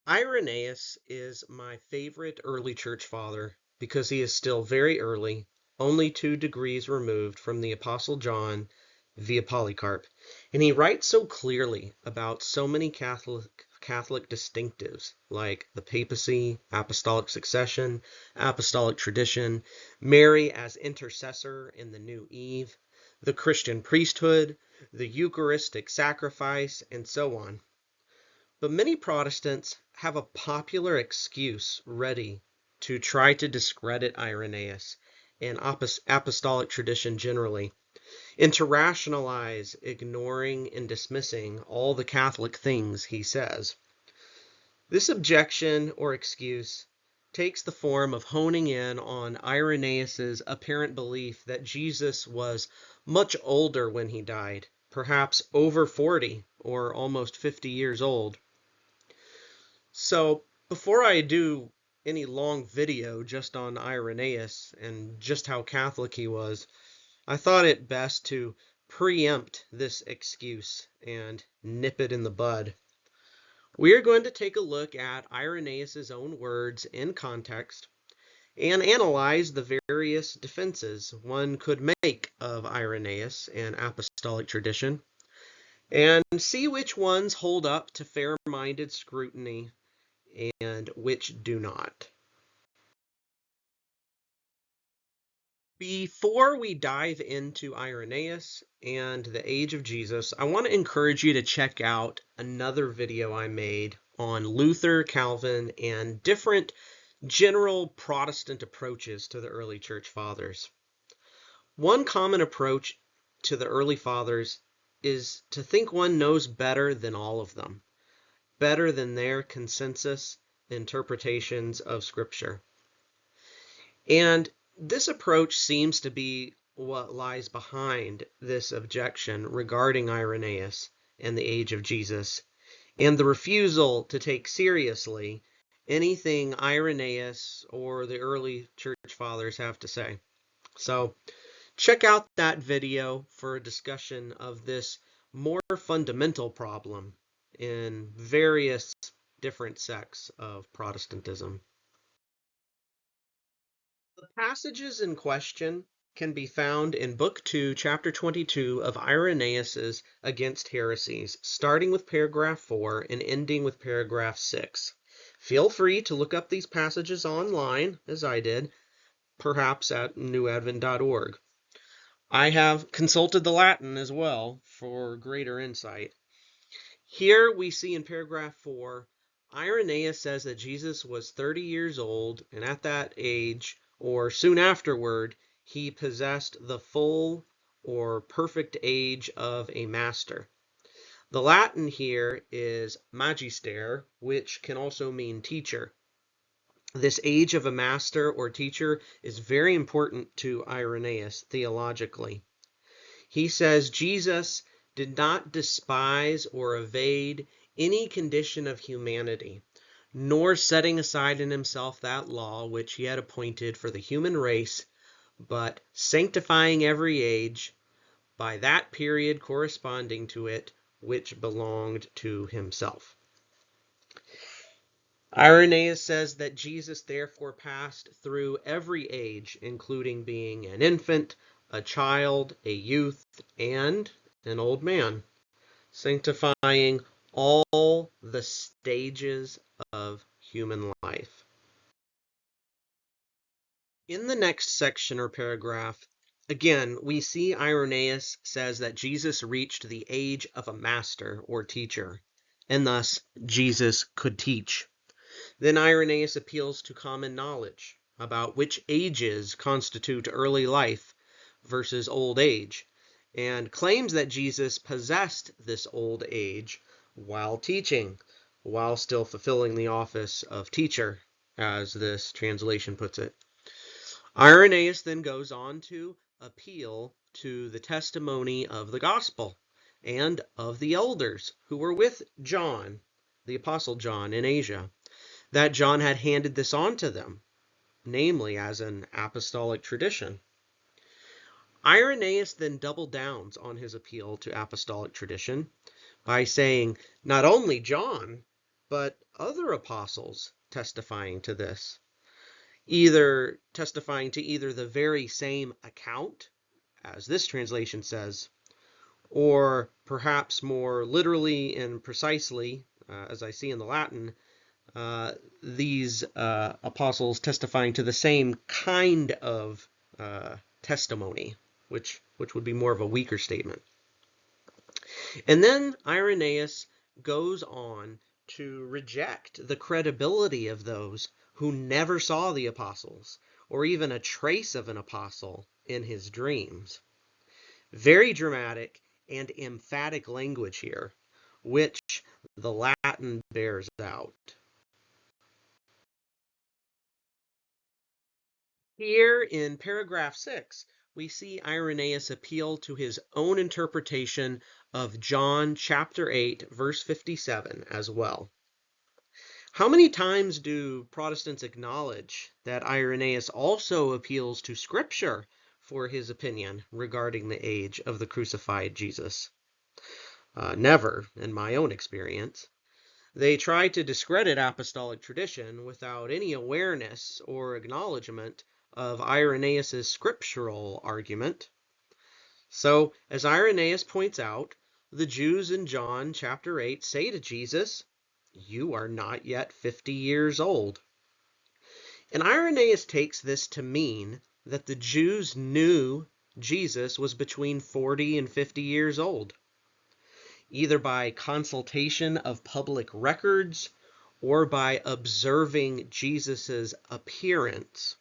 Irenaeus is my favorite early church father because he is still very early, only 2 degrees removed from the Apostle John via Polycarp, and he writes so clearly about so many Catholic distinctives like the papacy, apostolic succession, apostolic tradition, Mary as intercessor in the new Eve, the Christian priesthood, the Eucharistic sacrifice, and so on. But many Protestants have a popular excuse ready to try to discredit Irenaeus and apostolic tradition generally, and to rationalize ignoring and dismissing all the Catholic things he says. This objection or excuse takes the form of honing in on Irenaeus's apparent belief that Jesus was much older when he died, perhaps over 40 or almost 50 years old. So before I do any long video just on Irenaeus and just how Catholic he was, I thought it best to preempt this excuse and nip it in the bud. We are going to take a look at Irenaeus' own words in context and analyze the various defenses one could make of Irenaeus and apostolic tradition, and see which ones hold up to fair-minded scrutiny and which do not. Before we dive into Irenaeus and the age of Jesus, I want to encourage you to check out another video I made on Luther, Calvin, and different general Protestant approaches to the early church fathers. One common approach to the early fathers is to think one knows better than all of them, better than their consensus interpretations of Scripture. And this approach seems to be what lies behind this objection regarding Irenaeus and the age of Jesus, and the refusal to take seriously anything Irenaeus or the early church fathers have to say. So check out that video for a discussion of this more fundamental problem in various different sects of Protestantism. The passages in question can be found in Book 2, Chapter 22 of Irenaeus' Against Heresies, starting with paragraph 4 and ending with paragraph 6. Feel free to look up these passages online, as I did, perhaps at newadvent.org. I have consulted the Latin as well for greater insight. Here we see in paragraph 4, Irenaeus says that Jesus was 30 years old, and at that age, or soon afterward, he possessed the full or perfect age of a master. The Latin here is magister, which can also mean teacher. This age of a master or teacher is very important to Irenaeus theologically. He says Jesus did not despise or evade any condition of humanity, nor setting aside in himself that law which he had appointed for the human race, but sanctifying every age by that period corresponding to it which belonged to himself. Irenaeus says that Jesus therefore passed through every age, including being an infant, a child, a youth, and an old man, sanctifying all the stages of human life. In the next section or paragraph, again, we see Irenaeus says that Jesus reached the age of a master or teacher, and thus Jesus could teach. Then Irenaeus appeals to common knowledge about which ages constitute early life versus old age, and claims that Jesus possessed this old age while teaching, while still fulfilling the office of teacher, as this translation puts it. Irenaeus then goes on to appeal to the testimony of the gospel and of the elders who were with John, the Apostle John, in Asia, that John had handed this on to them, namely as an apostolic tradition. Irenaeus then double downs on his appeal to apostolic tradition by saying not only John, but other apostles testifying to this, either testifying to either the very same account, as this translation says, or perhaps more literally and precisely, as I see in the Latin, these apostles testifying to the same kind of testimony, which would be more of a weaker statement. And then Irenaeus goes on to reject the credibility of those who never saw the apostles, or even a trace of an apostle in his dreams. Very dramatic and emphatic language here, which the Latin bears out. Here in paragraph 6, we see Irenaeus appeal to his own interpretation of John chapter 8, verse 57 as well. How many times do Protestants acknowledge that Irenaeus also appeals to Scripture for his opinion regarding the age of the crucified Jesus? Never, in my own experience. They try to discredit apostolic tradition without any awareness or acknowledgement of Irenaeus' scriptural argument. So, as Irenaeus points out, the Jews in John chapter 8 say to Jesus, "You are not yet 50 years old." And Irenaeus takes this to mean that the Jews knew Jesus was between 40 and 50 years old, either by consultation of public records or by observing Jesus' appearance.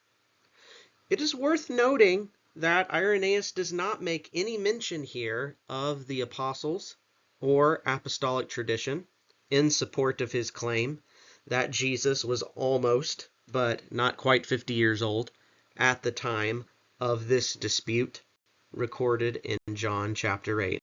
It is worth noting that Irenaeus does not make any mention here of the apostles or apostolic tradition in support of his claim that Jesus was almost, but not quite 50 years old at the time of this dispute recorded in John chapter 8.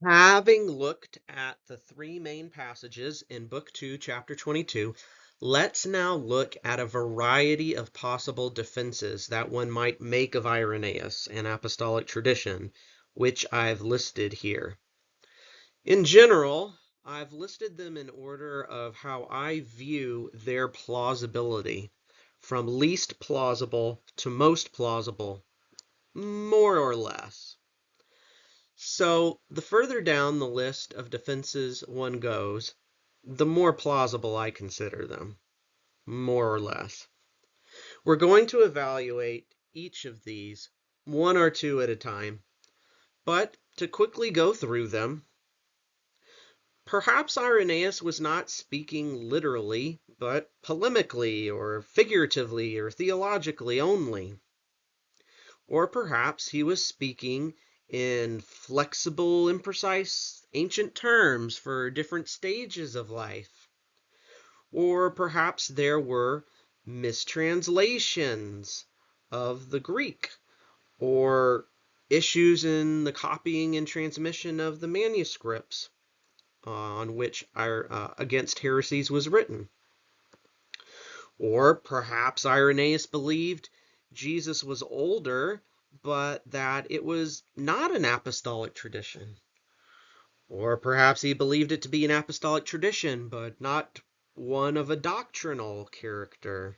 Having looked at the three main passages in Book 2, Chapter 22, let's now look at a variety of possible defenses that one might make of Irenaeus and apostolic tradition, which I've listed here. In general, I've listed them in order of how I view their plausibility, from least plausible to most plausible, more or less. So the further down the list of defenses one goes, the more plausible I consider them, more or less. We're going to evaluate each of these, one or two at a time, but to quickly go through them, perhaps Irenaeus was not speaking literally, but polemically or figuratively or theologically only. Or perhaps he was speaking in flexible, imprecise, ancient terms for different stages of life. Or perhaps there were mistranslations of the Greek, or issues in the copying and transmission of the manuscripts on which Against Heresies was written. Or perhaps Irenaeus believed Jesus was older, but that it was not an apostolic tradition. Or perhaps he believed it to be an apostolic tradition, but not one of a doctrinal character.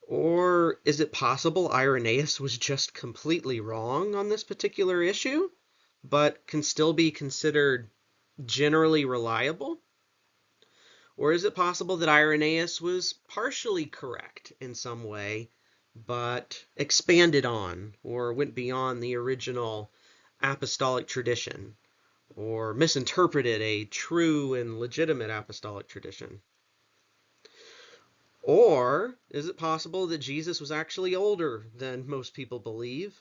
Or is it possible Irenaeus was just completely wrong on this particular issue, but can still be considered generally reliable? Or is it possible that Irenaeus was partially correct in some way, but expanded on or went beyond the original apostolic tradition, or misinterpreted a true and legitimate apostolic tradition? Or is it possible that Jesus was actually older than most people believe,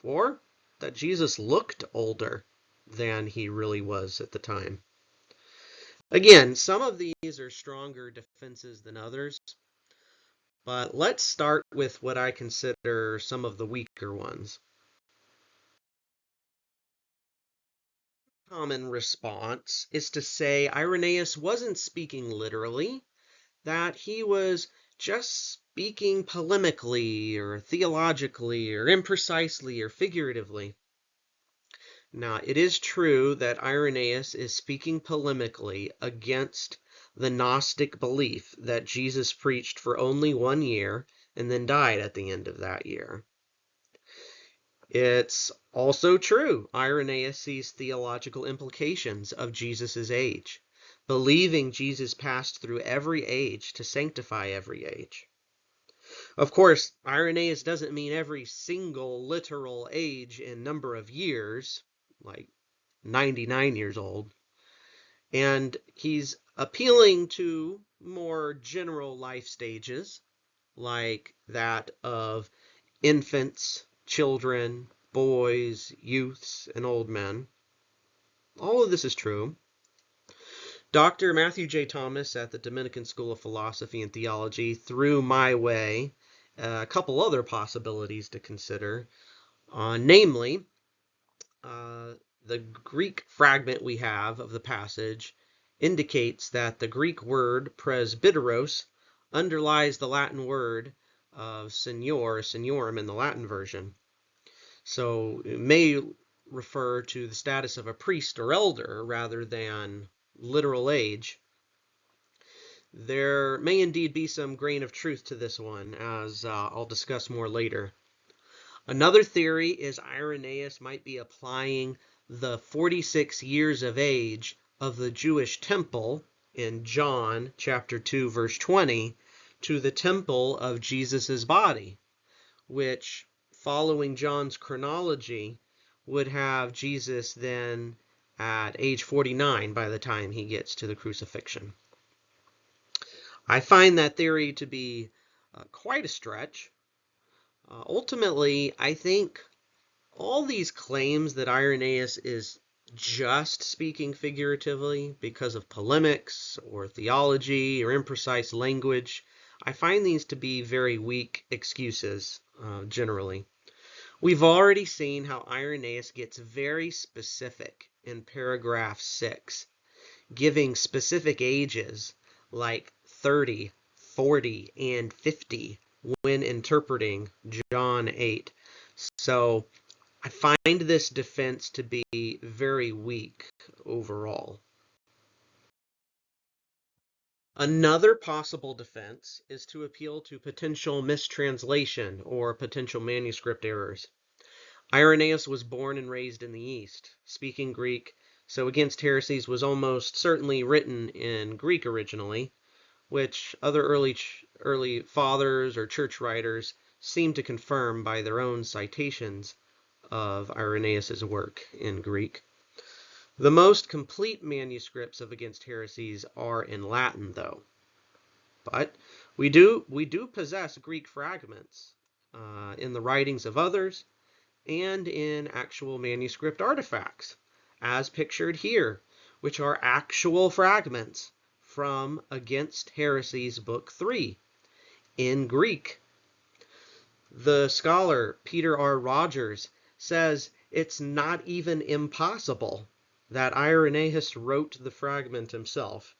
or that Jesus looked older than he really was at the time? Again, some of these are stronger defenses than others, but let's start with what I consider some of the weaker ones. Common response is to say Irenaeus wasn't speaking literally, that he was just speaking polemically or theologically or imprecisely or figuratively. Now, it is true that Irenaeus is speaking polemically against the Gnostic belief that Jesus preached for only 1 year and then died at the end of that year. It's also true Irenaeus sees theological implications of Jesus' age, believing Jesus passed through every age to sanctify every age. Of course, Irenaeus doesn't mean every single literal age in number of years, like 99 years old. And he's appealing to more general life stages, like that of infants, children, boys, youths, and old men. All of this is true. Dr. Matthew J. Thomas at the Dominican School of Philosophy and Theology threw my way a couple other possibilities to consider, namely, the Greek fragment we have of the passage indicates that the Greek word presbyteros underlies the Latin word of senior, seniorum in the Latin version. So it may refer to the status of a priest or elder rather than literal age. There may indeed be some grain of truth to this one, as I'll discuss more later. Another theory is Irenaeus might be applying the 46 years of age of the Jewish temple in John chapter 2, verse 20, to the temple of Jesus' body, which, following John's chronology, would have Jesus then at age 49 by the time he gets to the crucifixion. I find that theory to be quite a stretch. Ultimately, I think all these claims that Irenaeus is just speaking figuratively because of polemics or theology or imprecise language, I find these to be very weak excuses, generally. We've already seen how Irenaeus gets very specific in paragraph 6, giving specific ages like 30, 40, and 50 when interpreting John 8. So I find this defense to be very weak overall. Another possible defense is to appeal to potential mistranslation or potential manuscript errors. Irenaeus was born and raised in the East, speaking Greek, so Against Heresies was almost certainly written in Greek originally, which other early fathers or church writers seem to confirm by their own citations of Irenaeus' work in Greek. The most complete manuscripts of Against Heresies are in Latin, though. But we do possess Greek fragments in the writings of others and in actual manuscript artifacts, as pictured here, which are actual fragments from Against Heresies, Book 3, in Greek. The scholar Peter R. Rogers says it's not even impossible that Irenaeus wrote the fragment himself.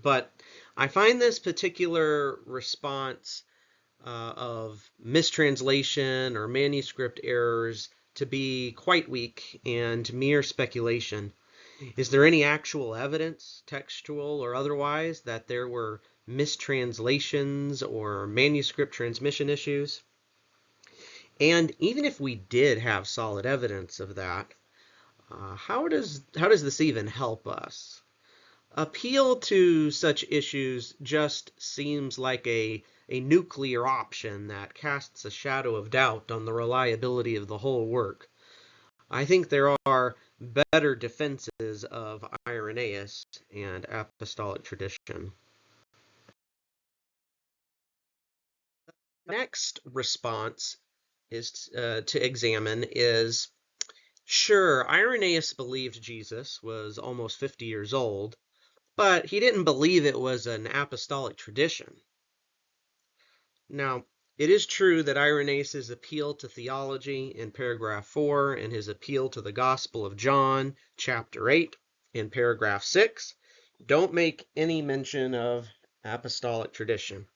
But I find this particular response of mistranslation or manuscript errors to be quite weak and mere speculation. Is there any actual evidence, textual or otherwise, that there were mistranslations or manuscript transmission issues? And even if we did have solid evidence of that, how does this even help us? Appeal to such issues just seems like a nuclear option that casts a shadow of doubt on the reliability of the whole work. I think there are better defenses of Irenaeus and Apostolic Tradition. Next response is to examine is, sure, Irenaeus believed Jesus was almost 50 years old, but he didn't believe it was an apostolic tradition. Now, it is true that Irenaeus' appeal to theology in paragraph 4 and his appeal to the Gospel of John, chapter 8, in paragraph 6, don't make any mention of apostolic tradition.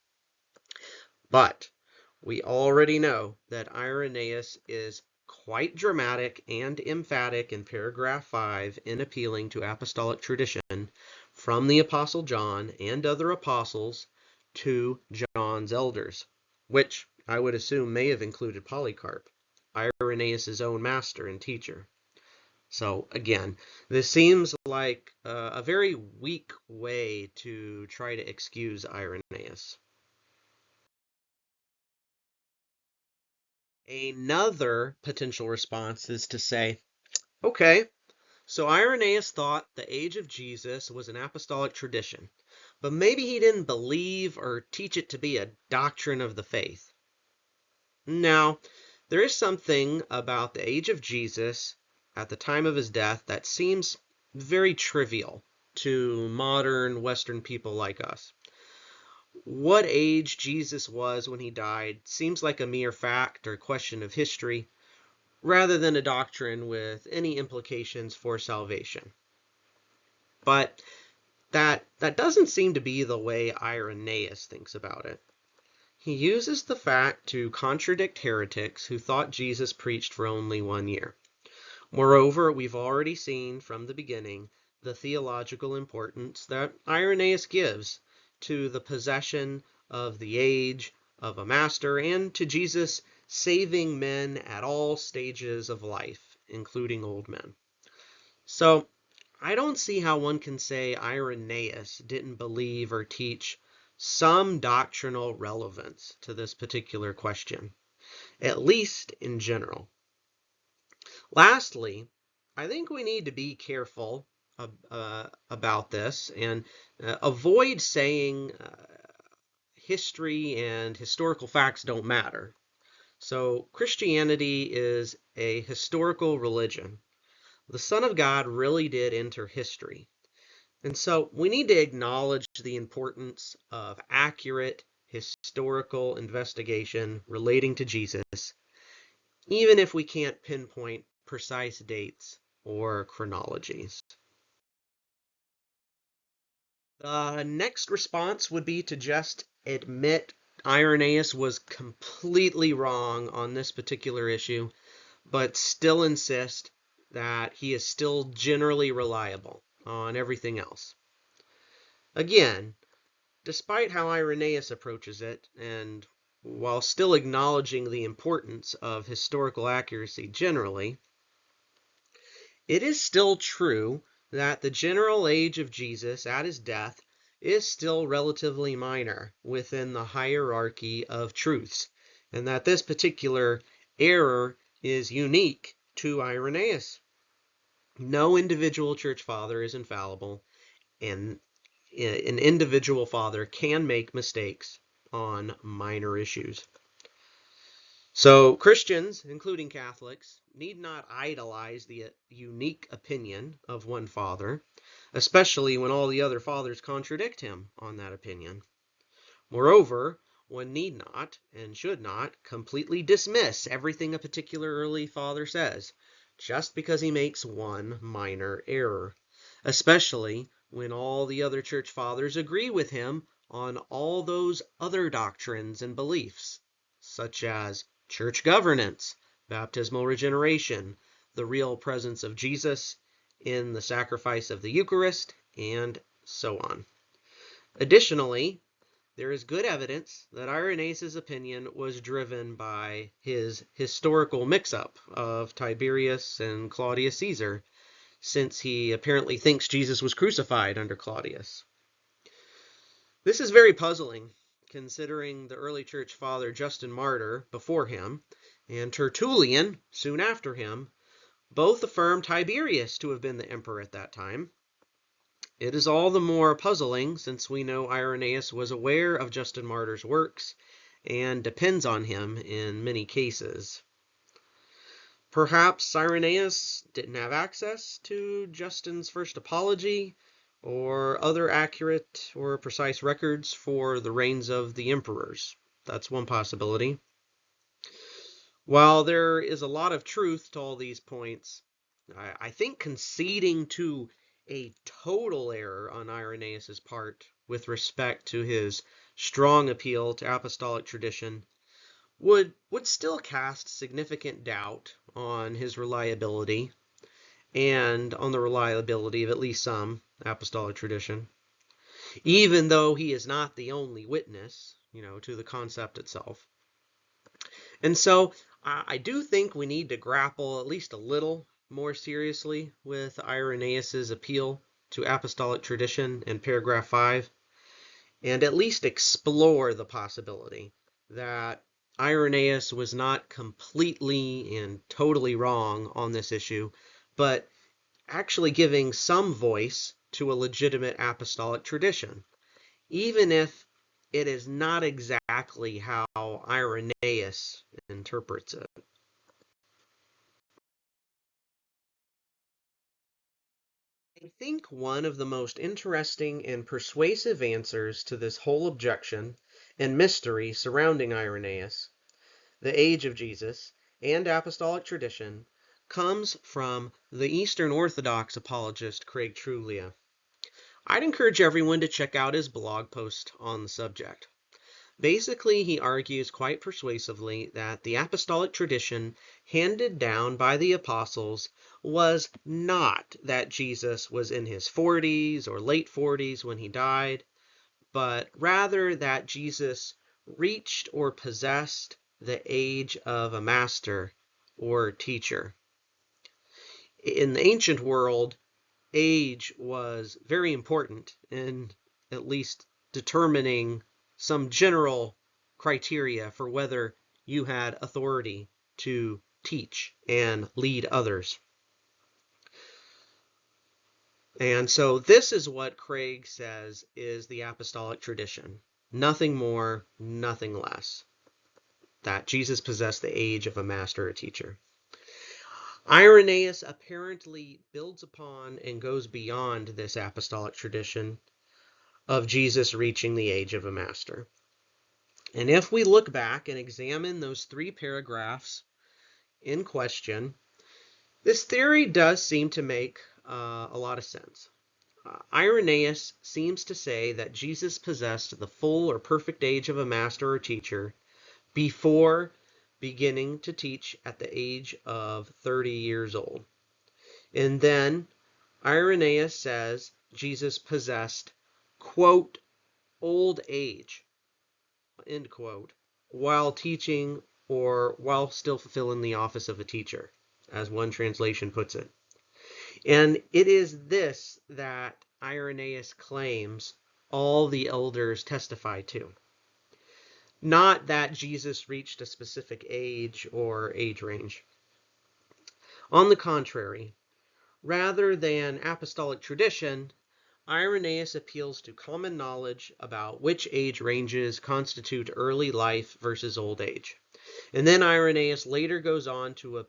But we already know that Irenaeus is quite dramatic and emphatic in paragraph 5 in appealing to apostolic tradition from the Apostle John and other apostles to John's elders, which I would assume may have included Polycarp, Irenaeus' own master and teacher. So again, this seems like a very weak way to try to excuse Irenaeus. Another potential response is to say, okay, so Irenaeus thought the age of Jesus was an apostolic tradition, but maybe he didn't believe or teach it to be a doctrine of the faith. Now, there is something about the age of Jesus at the time of his death that seems very trivial to modern Western people like us. What age Jesus was when he died seems like a mere fact or question of history, rather than a doctrine with any implications for salvation. But that doesn't seem to be the way Irenaeus thinks about it. He uses the fact to contradict heretics who thought Jesus preached for only 1 year. Moreover, we've already seen from the beginning the theological importance that Irenaeus gives to the possession of the age of a master and to Jesus saving men at all stages of life, including old men. So, I don't see how one can say Irenaeus didn't believe or teach some doctrinal relevance to this particular question, at least in general. Lastly, I think we need to be careful about this and avoid saying history and historical facts don't matter. So Christianity is a historical religion. The Son of God really did enter history. And so we need to acknowledge the importance of accurate historical investigation relating to Jesus, even if we can't pinpoint precise dates or chronologies. The next response would be to just admit Irenaeus was completely wrong on this particular issue, but still insist that he is still generally reliable on everything else. Again, despite how Irenaeus approaches it, and while still acknowledging the importance of historical accuracy generally, it is still true that the general age of Jesus at his death is still relatively minor within the hierarchy of truths, and that this particular error is unique to Irenaeus. No individual church father is infallible, and an individual father can make mistakes on minor issues. So Christians, including Catholics, need not idolize the unique opinion of one father, especially when all the other fathers contradict him on that opinion. Moreover, one need not and should not completely dismiss everything a particular early father says, just because he makes one minor error, especially when all the other church fathers agree with him on all those other doctrines and beliefs, such as church governance, baptismal regeneration, the real presence of Jesus in the sacrifice of the Eucharist, and so on. Additionally, there is good evidence that Irenaeus' opinion was driven by his historical mix-up of Tiberius and Claudius Caesar, since he apparently thinks Jesus was crucified under Claudius. This is very puzzling, considering the early church father Justin Martyr before him and Tertullian soon after him both affirmed Tiberius to have been the emperor at that time. It is all the more puzzling since we know Irenaeus was aware of Justin Martyr's works and depends on him in many cases. Perhaps Irenaeus didn't have access to Justin's first apology or other accurate or precise records for the reigns of the emperors. That's one possibility. While there is a lot of truth to all these points, I think conceding to a total error on Irenaeus' part with respect to his strong appeal to apostolic tradition would still cast significant doubt on his reliability and on the reliability of at least some apostolic tradition, even though he is not the only witness, to the concept itself. And so I do think we need to grapple at least a little more seriously with Irenaeus's appeal to apostolic tradition in paragraph 5, and at least explore the possibility that Irenaeus was not completely and totally wrong on this issue, but actually giving some voice to a legitimate apostolic tradition, even if it is not exactly how Irenaeus interprets it. I think one of the most interesting and persuasive answers to this whole objection and mystery surrounding Irenaeus, the age of Jesus, and apostolic tradition comes from the Eastern Orthodox apologist Craig Truglia. I'd encourage everyone to check out his blog post on the subject. Basically, he argues quite persuasively that the apostolic tradition handed down by the apostles was not that Jesus was in his 40s or late 40s when he died, but rather that Jesus reached or possessed the age of a master or teacher. In the ancient world, age was very important in at least determining some general criteria for whether you had authority to teach and lead others. And so this is what Craig says is the apostolic tradition. Nothing more, nothing less. That Jesus possessed the age of a master or teacher. Irenaeus apparently builds upon and goes beyond this apostolic tradition of Jesus reaching the age of a master. And if we look back and examine those 3 paragraphs in question, this theory does seem to make a lot of sense. Irenaeus seems to say that Jesus possessed the full or perfect age of a master or teacher before beginning to teach at the age of 30 years old. And then Irenaeus says Jesus possessed, quote, old age, end quote, while teaching or while still fulfilling the office of a teacher, as one translation puts it. And it is this that Irenaeus claims all the elders testify to. Not that Jesus reached a specific age or age range. On the contrary, rather than apostolic tradition, Irenaeus appeals to common knowledge about which age ranges constitute early life versus old age. And then Irenaeus later goes on to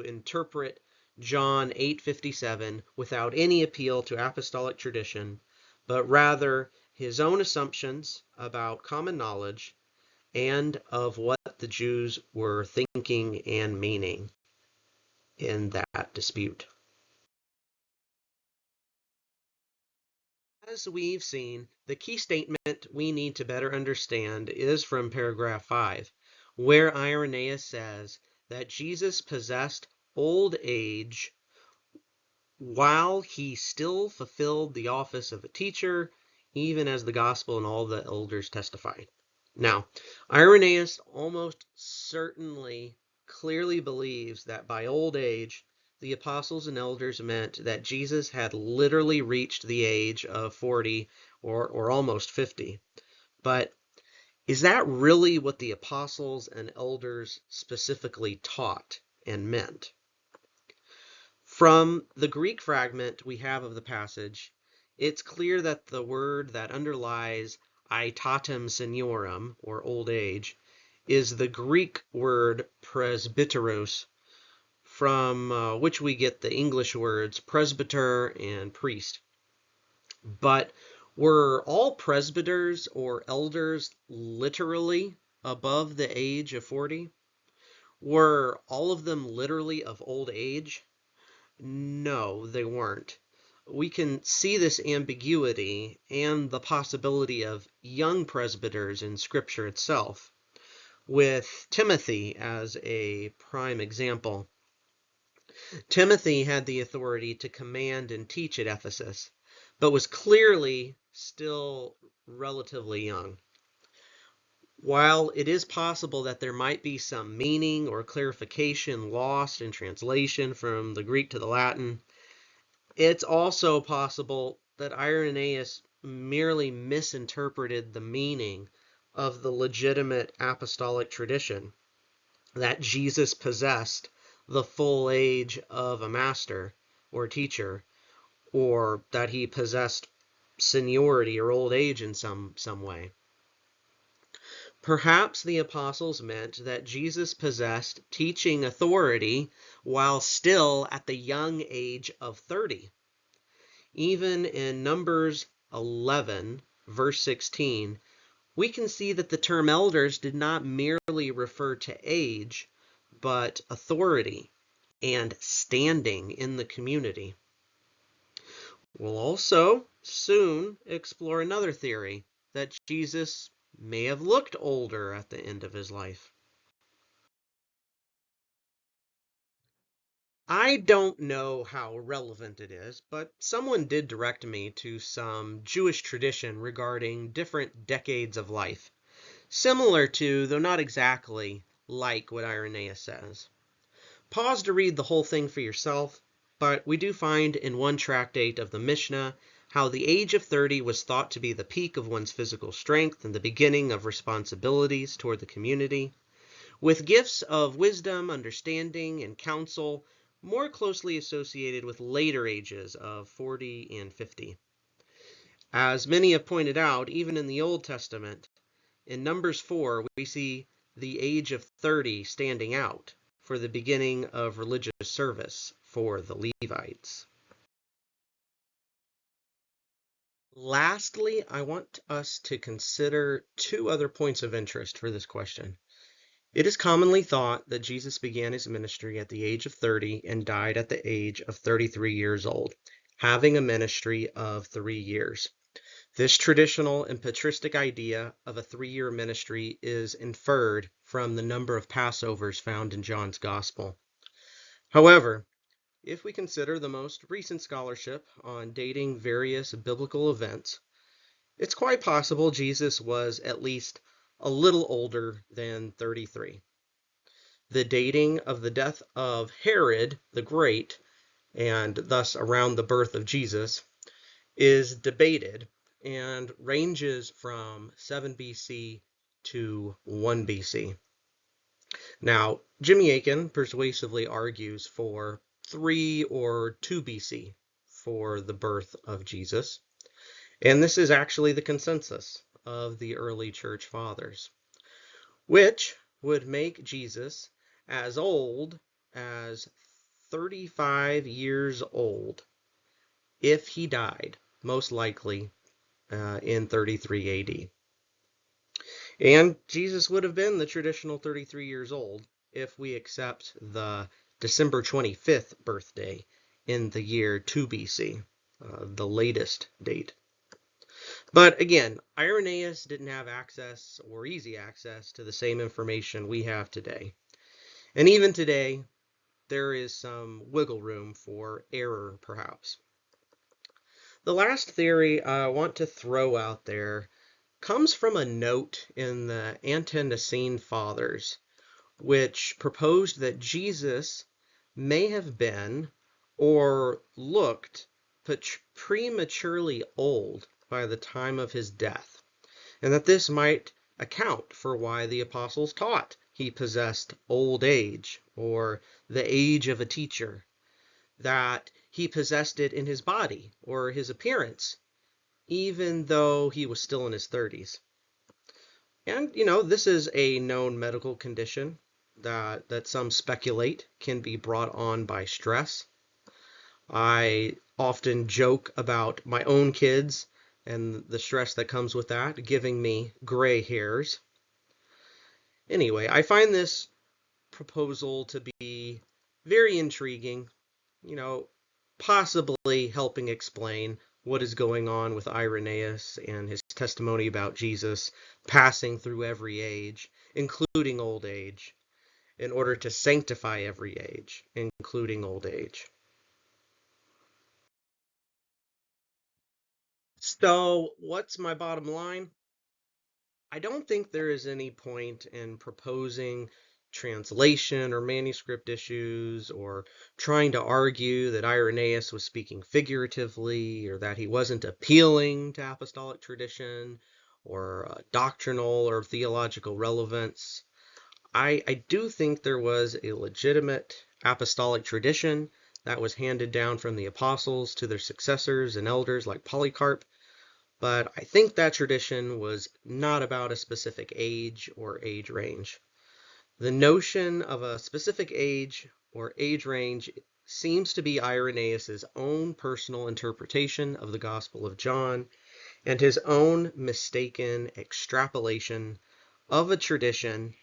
interpret John 8:57 without any appeal to apostolic tradition, but rather his own assumptions about common knowledge and of what the Jews were thinking and meaning in that dispute. As we've seen, the key statement we need to better understand is from paragraph 5, where Irenaeus says that Jesus possessed old age while he still fulfilled the office of a teacher, even as the gospel and all the elders testified. Now, Irenaeus almost certainly clearly believes that by old age, the apostles and elders meant that Jesus had literally reached the age of 40 or almost 50. But is that really what the apostles and elders specifically taught and meant? From the Greek fragment we have of the passage, it's clear that the word that underlies aetatem seniorum, or old age, is the Greek word presbyteros, from which we get the English words presbyter and priest. But were all presbyters or elders literally above the age of 40? Were all of them literally of old age? No, they weren't. We can see this ambiguity and the possibility of young presbyters in Scripture itself, with Timothy as a prime example. Timothy had the authority to command and teach at Ephesus, but was clearly still relatively young. While it is possible that there might be some meaning or clarification lost in translation from the Greek to the Latin, it's also possible that Irenaeus merely misinterpreted the meaning of the legitimate apostolic tradition, that Jesus possessed the full age of a master or teacher, or that he possessed seniority or old age in some way. Perhaps the apostles meant that Jesus possessed teaching authority while still at the young age of 30. Even in Numbers 11, verse 16, we can see that the term elders did not merely refer to age, but authority and standing in the community. We'll also soon explore another theory, that Jesus may have looked older at the end of his life. I don't know how relevant it is, but someone did direct me to some Jewish tradition regarding different decades of life, similar to, though not exactly, like what Irenaeus says. Pause to read the whole thing for yourself, but we do find in one tractate of the Mishnah how the age of 30 was thought to be the peak of one's physical strength and the beginning of responsibilities toward the community, with gifts of wisdom, understanding, and counsel more closely associated with later ages of 40 and 50. As many have pointed out, even in the Old Testament, in Numbers 4, we see the age of 30 standing out for the beginning of religious service for the Levites. Lastly, I want us to consider two other points of interest for this question. It is commonly thought that Jesus began his ministry at the age of 30 and died at the age of 33 years old, having a ministry of 3 years. This traditional and patristic idea of a 3-year ministry is inferred from the number of Passovers found in John's Gospel. However, if we consider the most recent scholarship on dating various biblical events, it's quite possible Jesus was at least a little older than 33. The dating of the death of Herod the Great, and thus around the birth of Jesus, is debated and ranges from 7 BC to 1 BC. Now, Jimmy Akin persuasively argues for 3 or 2 BC for the birth of Jesus, and this is actually the consensus of the early church fathers, which would make Jesus as old as 35 years old if he died, most likely in 33 AD. And Jesus would have been the traditional 33 years old if we accept the December 25th birthday in the year 2 BC, the latest date. But again, Irenaeus didn't have access or easy access to the same information we have today. And even today, there is some wiggle room for error, perhaps. The last theory I want to throw out there comes from a note in the Ante-Nicene Fathers, which proposed that Jesus may have been or looked prematurely old by the time of his death, and that this might account for why the apostles taught he possessed old age or the age of a teacher, that he possessed it in his body or his appearance, even though he was still in his 30s. And, this is a known medical condition that some speculate can be brought on by stress. I often joke about my own kids and the stress that comes with that, giving me gray hairs. Anyway, I find this proposal to be very intriguing, possibly helping explain what is going on with Irenaeus and his testimony about Jesus passing through every age, including old age. in order to sanctify every age, including old age. So, what's my bottom line? I don't think there is any point in proposing translation or manuscript issues or trying to argue that Irenaeus was speaking figuratively or that he wasn't appealing to apostolic tradition or doctrinal or theological relevance. I do think there was a legitimate apostolic tradition that was handed down from the apostles to their successors and elders like Polycarp, but I think that tradition was not about a specific age or age range. The notion of a specific age or age range seems to be Irenaeus' own personal interpretation of the Gospel of John and his own mistaken extrapolation of a tradition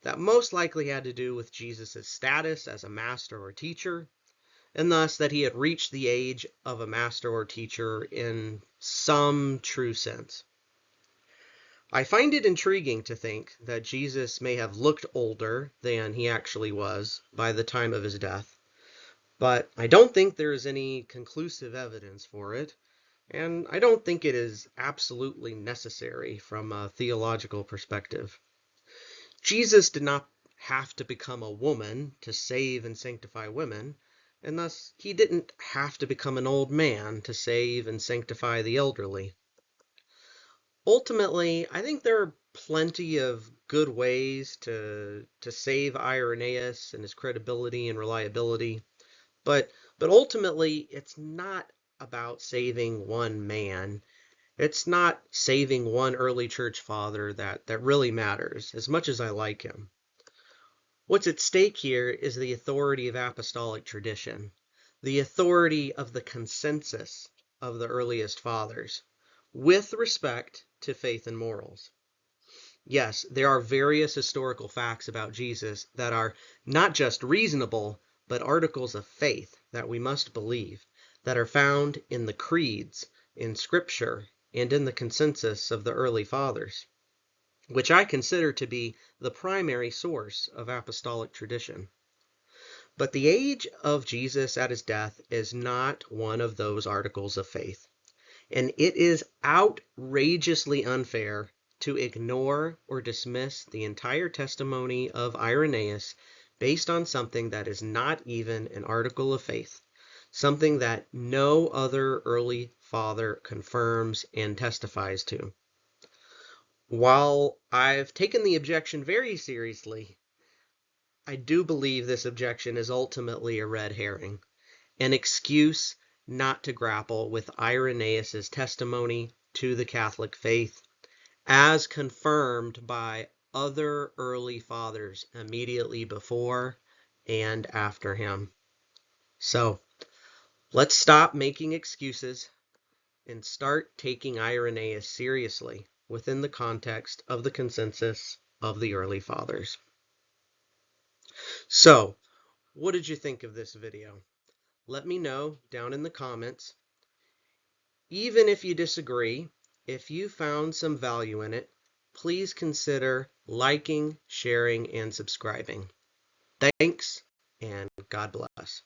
that most likely had to do with Jesus' status as a master or teacher, and thus that he had reached the age of a master or teacher in some true sense. I find it intriguing to think that Jesus may have looked older than he actually was by the time of his death, but I don't think there is any conclusive evidence for it, and I don't think it is absolutely necessary from a theological perspective. Jesus did not have to become a woman to save and sanctify women, and thus he didn't have to become an old man to save and sanctify the elderly. Ultimately, I think there are plenty of good ways to save Irenaeus and his credibility and reliability, but ultimately it's not about saving one man. It's not saving one early church father that really matters, as much as I like him. What's at stake here is the authority of apostolic tradition, the authority of the consensus of the earliest fathers, with respect to faith and morals. Yes, there are various historical facts about Jesus that are not just reasonable, but articles of faith that we must believe, that are found in the creeds, in Scripture, and in the consensus of the early fathers, which I consider to be the primary source of apostolic tradition. But the age of Jesus at his death is not one of those articles of faith, and it is outrageously unfair to ignore or dismiss the entire testimony of Irenaeus based on something that is not even an article of faith, something that no other early father confirms and testifies to. While I've taken the objection very seriously, I do believe this objection is ultimately a red herring, an excuse not to grapple with Irenaeus' testimony to the Catholic faith, as confirmed by other early fathers immediately before and after him. So, let's stop making excuses and start taking Irenaeus seriously within the context of the consensus of the early fathers. So, what did you think of this video? Let me know down in the comments. Even if you disagree, if you found some value in it, please consider liking, sharing, and subscribing. Thanks, and God bless.